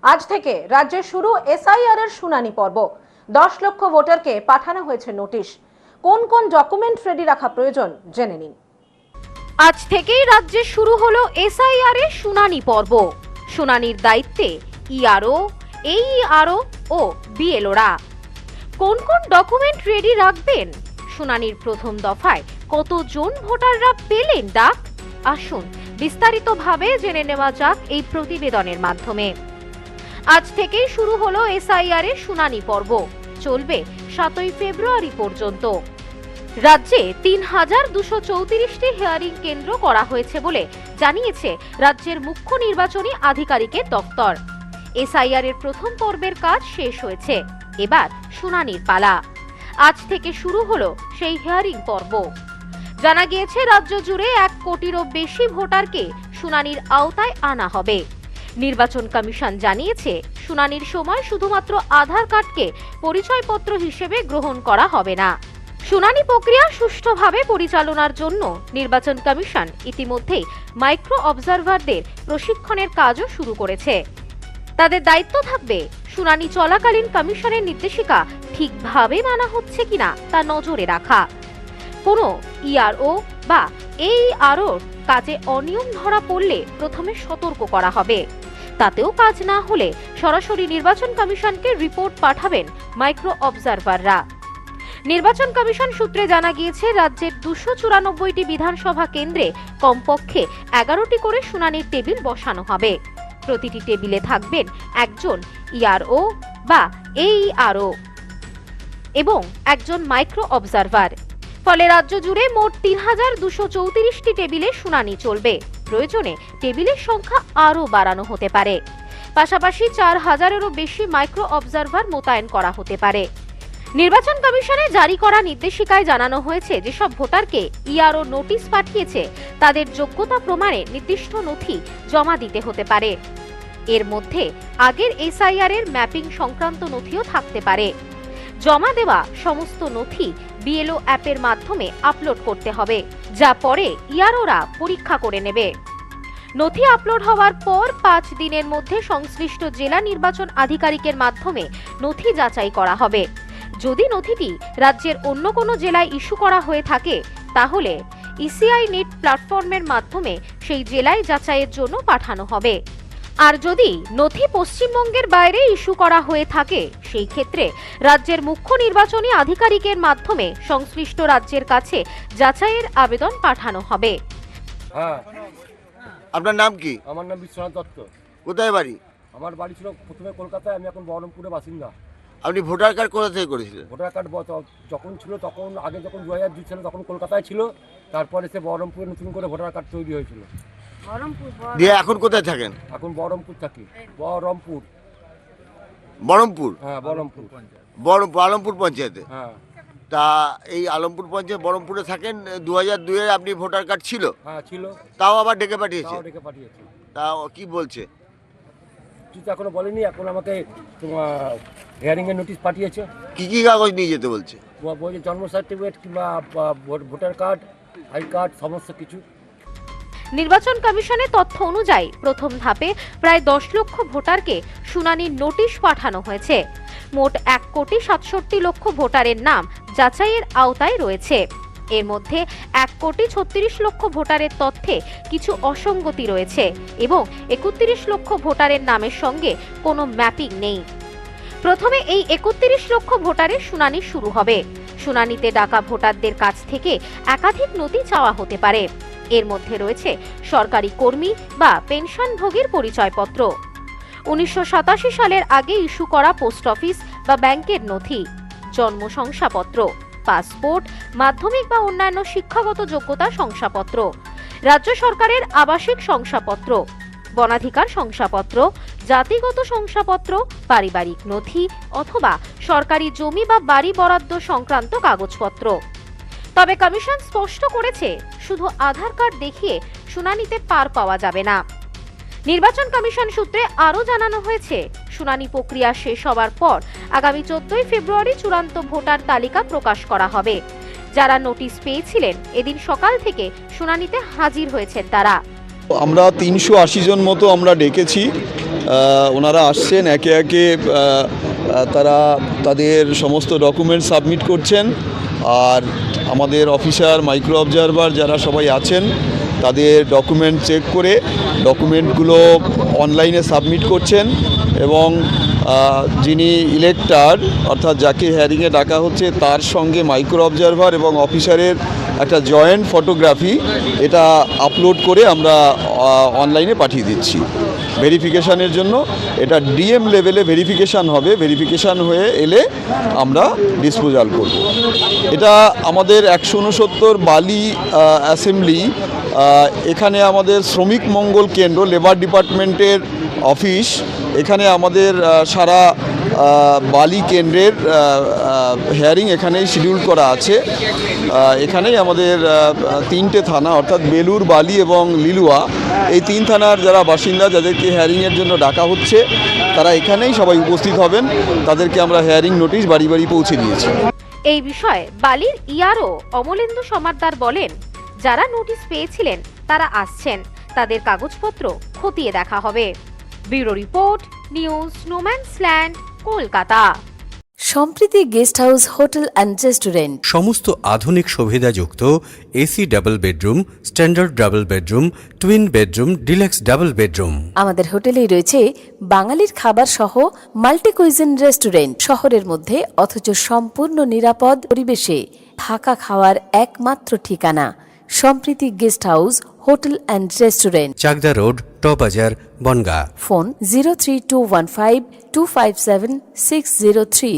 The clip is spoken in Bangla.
আজ থেকে রাজ্যে শুরু এসআইআর এর শুনানি পর্ব। 10 লক্ষ ভোটারকে পাঠানো হয়েছে নোটিশ। কোন কোন ডকুমেন্ট রেডি রাখা প্রয়োজন জেনে নিন। আজ থেকেই রাজ্যে শুরু হলো এসআইআর এর শুনানি পর্ব। শুনানির দায়িত্বে ইআরও, এইআরও ও বিএলওরা। কোন কোন ডকুমেন্ট রেডি রাখবেন? শুনানির প্রথম দফায় কতজন ভোটাররা পেলেন ডাক? আসুন বিস্তারিতভাবে জেনে নেওয়া যাক এই প্রতিবেদনের মাধ্যমে। আজ থেকেই শুরু হলো এসআইআর এর শুনানি পর্ব, চলবে 7 ফেব্রুয়ারি পর্যন্ত। রাজ্যে ৩,২34টি হিয়ারিং কেন্দ্র করা হয়েছে বলে জানিয়েছে রাজ্যের মুখ্য নির্বাচনী আধিকারিকের দপ্তর। এসআইআর এর প্রথম পর্বের কাজ শেষ হয়েছে, এবার শুনানির পালা। আজ থেকে শুরু হলো সেই হিয়ারিং পর্ব। জানা গিয়েছে রাজ্য জুড়ে 1 কোটিরও বেশি ভোটারকে শুনানির আওতায় আনা হবে। নির্বাচন কমিশন জানিয়েছে শুনানির সময় শুধুমাত্র আধার কার্ডকে পরিচয়পত্র হিসেবে গ্রহণ করা হবে না। শুনানি প্রক্রিয়া সুষ্ঠুভাবে পরিচালনার জন্য নির্বাচন কমিশন ইতিমধ্যেই মাইক্রো অবজারভারদের প্রশিক্ষণের কাজও শুরু করেছে। তাদের দায়িত্ব থাকবে শুনানি চলাকালীন কমিশনের নির্দেশিকা ঠিকভাবে মানা হচ্ছে কিনা তা নজরে রাখা। কোনো ইআরও বা এইআরওর কাজে অনিয়ম ধরা পড়লে প্রথমে সতর্ক করা হবে। তাতেও কাজ না হলে সরাসরি নির্বাচন কমিশনকে রিপোর্ট পাঠাবেন মাইক্রো অবজারভাররা। নির্বাচন কমিশন সূত্রে জানা গিয়েছে রাজ্যের 294টি বিধানসভা কেন্দ্রে কমপক্ষে 11টি করে শুনানির টেবিল বসানো হবে। প্রতিটি টেবিলে থাকবেন একজন ইআরও বা এইআরও এবং একজন মাইক্রো অবজারভার। ফলে রাজ্য জুড়ে মোট ৩,২34টি টেবিলে শুনানি চলবে। প্রয়োজনে টেবিলের সংখ্যা আরও বাড়ানো হতে পারে। পাশাপাশি 4,000-এরও বেশি মাইক্রো অবজারভার মোতায়েন করা হতে পারে। নির্বাচন কমিশনের জারি করা নির্দেশিকায় জানানো হয়েছে যেসব ভোটারকে ইআরও নোটিশ পাঠিয়েছে তাদের যোগ্যতা প্রমাণে নির্দিষ্ট নথি জমা দিতে হতে পারে। এর মধ্যে আগের এসআইআর এর ম্যাপিং সংক্রান্ত নথিও থাকতে পারে। জমা দেওয়া সমস্ত নথি বিএলও অ্যাপের মাধ্যমে আপলোড করতে হবে, যা পরে ইআরওরা পরীক্ষা করে নেবে। নথি আপলোড হওয়ার পর 5 দিনের মধ্যে সংশ্লিষ্ট জেলা নির্বাচন আধিকারিকের মাধ্যমে নথি যাচাই করা হবে। যদি নথিটি রাজ্যের অন্য কোনো জেলায় ইস্যু করা হয়ে থাকে তাহলে ইসিআই নেট প্ল্যাটফর্মের মাধ্যমে সেই জেলায় যাচাইয়ের জন্য পাঠানো হবে। আর যদি নথি পশ্চিমবঙ্গের বাইরে ইস্যু করা হয়ে থাকে সেই ক্ষেত্রে রাজ্যের মুখ্য নির্বাচনী আধিকারিকের মাধ্যমে সংশ্লিষ্ট রাজ্যের কাছে যাচাইয়ের আবেদন পাঠানো হবে। হ্যাঁ, আপনার নাম কি? আমার নাম বিশ্বনাথ দত্ত। কোথায় বাড়ি? আমার বাড়ি ছিল প্রথমে কলকাতায়, আমি এখন বহরমপুরে বাসিন্দা। আপনি ভোটার কার্ড কোথা থেকে করেছিলেন? ভোটার কার্ড যখন ছিল তখন, আগে যখন 2002 ছিল তখন কলকাতায় ছিল, তারপরে সে বহরমপুরে নতুন করে ভোটার কার্ড তৈরি হয়েছিল। দিয়ে এখন কোথায় থাকেন? এখন বহরমপুর থাকি। বহরমপুর। বহরমপুর? হ্যাঁ, বহরমপুর। আলমপুর পঞ্চায়েতে? হ্যাঁ। তা এই আলমপুর পঞ্চায়েত বহরমপুরে থাকেন। 2002-এ আপনি ভোটার কার্ড ছিল? হ্যাঁ, ছিল। তাও আবার ডেকে পাঠিয়েছে? ডেকে পাঠিয়েছে। তা কি বলছে? কিছু এখনো বলেনি। এখন আমাকে তোমার হিয়ারিংয়ের নোটিশ পাঠিয়েছে। কি কি কাগজ নিয়ে যেতে বলছে? বলছে জন্ম সার্টিফিকেট কিংবা ভোটার কার্ড, আই কার্ড, সমস্ত কিছু। নির্বাচন কমিশনের তথ্য অনুযায়ী প্রথম ধাপে প্রায় 10 লক্ষ ভোটারকে শুনানির নোটিশ পাঠানো হয়েছে। মোট 1,67,00,000 ভোটারের নাম যাচাইয়ের আওতায় রয়েছে। এর মধ্যে 1,36,00,000 ভোটারের তথ্যে কিছু অসঙ্গতি রয়েছে এবং 31 লক্ষ ভোটারের নামের সঙ্গে কোনো ম্যাপিং নেই। প্রথমে এই 31 লক্ষ ভোটারের শুনানি শুরু হবে। শুনানিতে ডাকা ভোটারদের কাছ থেকে একাধিক নথি চাওয়া হতে পারে। এর মধ্যে রয়েছে সরকারি কর্মী বা পেনশনভোগীর পরিচয়পত্র, 1987 সালের আগে ইস্যু করা পোস্ট অফিস বা ব্যাংকের নথি, জন্ম শংসাপত্র, পাসপোর্ট, মাধ্যমিক বা অন্যান্য শিক্ষাগত যোগ্যতা শংসাপত্র, রাজ্য সরকারের আবাসিক শংসাপত্র, বনাধিকার শংসাপত্র, জাতিগত শংসাপত্র, পারিবারিক নথি অথবা সরকারি জমি বা বাড়ি বরাদ্দ সংক্রান্ত কাগজপত্র। তবে কমিশন স্পষ্ট করেছে শুধু আধার কার্ড দেখিয়ে শুনানিতে পার পাওয়া যাবে না। নির্বাচন কমিশন সূত্রে আরও জানানো হয়েছে শুনানি প্রক্রিয়া শেষ হওয়ার পর আগামী 14 ফেব্রুয়ারি চূড়ান্ত ভোটার তালিকা প্রকাশ করা হবে। যারা নোটিশ পেয়েছিলেন এদিন সকাল থেকে শুনানিতে হাজির হয়েছেন তারা। আমরা 380 জন মতো আমরা ডেকেছি ওনারা আসছেন একে একে তারা তাদের সমস্ত ডকুমেন্ট সাবমিট করছেন, আর আমাদের অফিসার মাইক্রো অবজারভার যারা সবাই আছেন তাদের ডকুমেন্ট চেক করে ডকুমেন্টগুলো অনলাইনে সাবমিট করছেন এবং যিনি ইলেক্টর অর্থাৎ যাকে হেয়ারিংয়ে ডাকা হচ্ছে তার সঙ্গে মাইক্রো অবজারভার এবং অফিসারের একটা জয়েন্ট ফটোগ্রাফি এটা আপলোড করে আমরা অনলাইনে পাঠিয়ে দিচ্ছি ভেরিফিকেশানের জন্য। এটা ডিএম লেভেলে ভেরিফিকেশান হবে, ভেরিফিকেশান হয়ে এলে আমরা ডিসপোজাল করব। এটা আমাদের 169 বালি অ্যাসেম্বলি, এখানে আমাদের শ্রমিক মঙ্গল কেন্দ্র লেবার ডিপার্টমেন্টের অফিস, এখানে আমাদের সারা বালি কেন্দ্রের হেয়ারিং এখানেই শিডিউল করা আছে। এখানেই আমাদের 3টে থানা অর্থাৎ বেলুর, বালি এবং লিলুয়া, এই 3 থানার যারা বাসিন্দা যাদেরকে হেয়ারিংয়ের জন্য ডাকা হচ্ছে তারা এখানেই সবাই উপস্থিত হবেন। তাদেরকে আমরা হেয়ারিং নোটিশ বাড়ি বাড়ি পৌঁছে দিয়েছি। এই বিষয়ে বালির ইআরও অমলেন্দু সমাদ্দার বলেন, যারা নোটিশ পেয়েছিলেন তারা আসছেন, তাদের কাগজপত্র খতিয়ে দেখা হবে। ব্যুরো রিপোর্ট, নিউজ স্নোম্যান্সল্যান্ড, Kolkata. Sampriti guest house hotel and restaurant, সমস্ত আধুনিক সুবিধাযুক্ত AC double bedroom, standard double bedroom, twin bedroom, deluxe double bedroom. আমাদের হোটেলেই রয়েছে বাঙালির খাবার সহ মাল্টি কুইজিন রেস্টুরেন্ট, শহরের মধ্যে অথচ সম্পূর্ণ নিরাপদ পরিবেশে থাকা খাওয়ার একমাত্র ঠিকানা Sampriti guest house hotel and restaurant, Chakdah road, টবাজার, বনগাঁ। ফোন 03215257603।